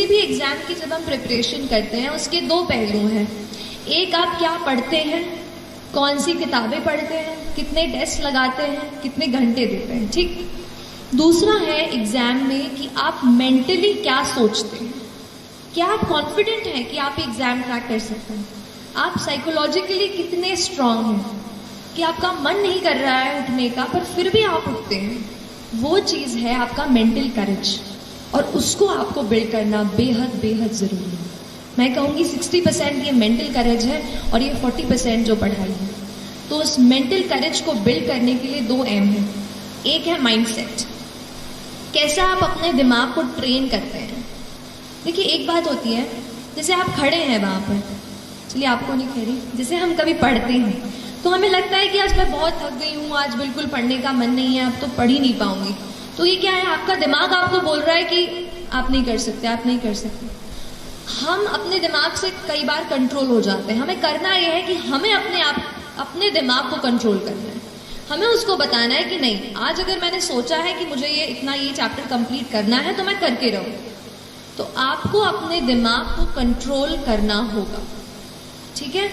भी एग्जाम की जब हम प्रिपरेशन करते हैं उसके दो पहलू हैं। एक, आप क्या पढ़ते हैं, कौन सी किताबें पढ़ते हैं, कितने टेस्ट लगाते हैं, कितने घंटे देते हैं, ठीक। दूसरा है एग्जाम में कि आप मेंटली क्या सोचते हैं, क्या आप कॉन्फिडेंट हैं कि आप एग्जाम क्रैक कर सकते हैं, आप साइकोलॉजिकली कितने स्ट्रांग हैं कि आपका मन नहीं कर रहा है उठने का पर फिर भी आप उठते हैं। वो चीज़ है आपका मेंटल करेज, और उसको आपको बिल्ड करना बेहद बेहद ज़रूरी है। मैं कहूँगी 60% ये मेंटल करेज है और ये 40% जो पढ़ाई है। तो उस मेंटल करेज को बिल्ड करने के लिए 2 एम है। एक है माइंडसेट, कैसा आप अपने दिमाग को ट्रेन करते हैं। देखिए एक बात होती है, जैसे आप खड़े हैं वहाँ पर, चलिए आपको नहीं कह रही, जैसे हम कभी पढ़ते हैं तो हमें लगता है कि आज मैं बहुत थक गई हूँ, आज बिल्कुल पढ़ने का मन नहीं है, अब तो पढ़ ही नहीं पाऊंगी। तो ये क्या है, आपका दिमाग आपको बोल रहा है कि आप नहीं कर सकते, आप नहीं कर सकते। हम अपने दिमाग से कई बार कंट्रोल हो जाते हैं। हमें करना यह है कि हमें अपने दिमाग को कंट्रोल करना है। हमें उसको बताना है कि नहीं, आज अगर मैंने सोचा है कि मुझे ये चैप्टर कंप्लीट करना है तो मैं करके रहूँ। तो आपको अपने दिमाग को कंट्रोल करना होगा, ठीक है।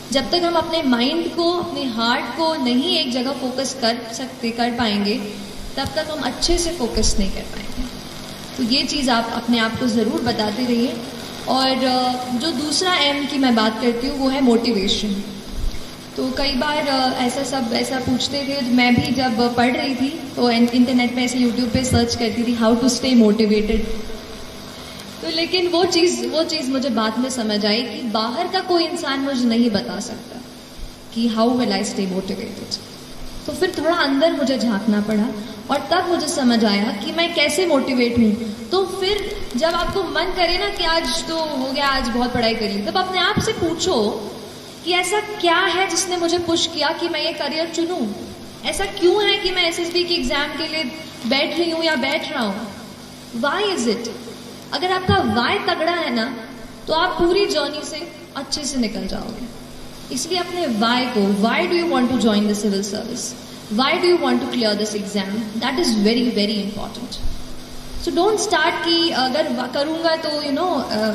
जब तक हम अपने माइंड को, अपने हार्ट को नहीं एक जगह फोकस कर पाएंगे, तब तक हम अच्छे से फोकस नहीं कर पाएंगे। तो ये चीज़ आप अपने आप को ज़रूर बताते रहिए। और जो दूसरा एम की मैं बात करती हूँ वो है मोटिवेशन। तो कई बार ऐसा पूछते थे, मैं भी जब पढ़ रही थी तो इंटरनेट पे ऐसे यूट्यूब पे सर्च करती थी हाउ टू स्टे मोटिवेटेड। तो लेकिन वो चीज़ मुझे बाद में समझ आई कि बाहर का कोई इंसान मुझे नहीं बता सकता कि how will I stay motivated. तो फिर थोड़ा अंदर मुझे झांकना पड़ा और तब मुझे समझ आया कि मैं कैसे मोटिवेट हूँ। तो फिर जब आपको मन करे ना कि आज तो हो गया, आज बहुत पढ़ाई कर ली, तब अपने आप से पूछो कि ऐसा क्या है जिसने मुझे पुश किया कि मैं ये करियर चुनूं। ऐसा क्यों है कि मैं एसएसबी के एग्जाम के लिए बैठ रही हूँ या बैठ रहा हूँ। Why is it. अगर आपका वाई तगड़ा है ना तो आप पूरी जर्नी से अच्छे से निकल जाओगे। इसलिए अपने वाई को, why do you want to join the civil service, why do you want to clear this exam, that is very very important. So don't start कि अगर करूँगा तो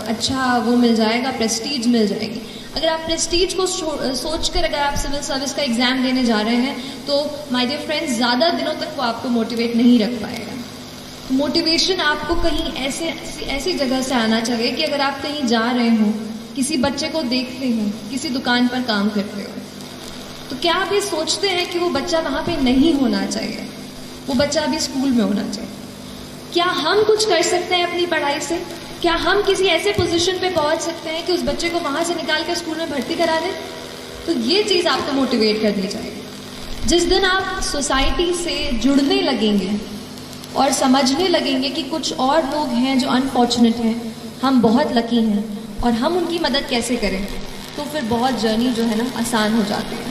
अच्छा वो मिल जाएगा, प्रेस्टीज मिल जाएगी। अगर आप प्रेस्टीज को सोचकर अगर आप सिविल सर्विस का एग्जाम देने जा रहे हैं तो माय डियर फ्रेंड्स, ज़्यादा दिनों तक वो आपको मोटिवेट नहीं रख पाएगा। मोटिवेशन आपको कहीं ऐसी जगह से आना चाहिए कि अगर आप कहीं जा रहे हो, किसी बच्चे को देखते हो, किसी दुकान पर काम करते हो, तो क्या आप ये सोचते हैं कि वो बच्चा वहाँ पे नहीं होना चाहिए, वो बच्चा अभी स्कूल में होना चाहिए। क्या हम कुछ कर सकते हैं अपनी पढ़ाई से? क्या हम किसी ऐसे पोजीशन पे पहुँच सकते हैं कि उस बच्चे को वहाँ से निकाल कर स्कूल में भर्ती करा दें? तो ये चीज़ आपको मोटिवेट करनी चाहिए। जिस दिन आप सोसाइटी से जुड़ने लगेंगे और समझने लगेंगे कि कुछ और लोग हैं जो अनफॉर्चुनेट हैं, हम बहुत लकी हैं और हम उनकी मदद कैसे करें, तो फिर बहुत जर्नी जो है ना आसान हो जाती है।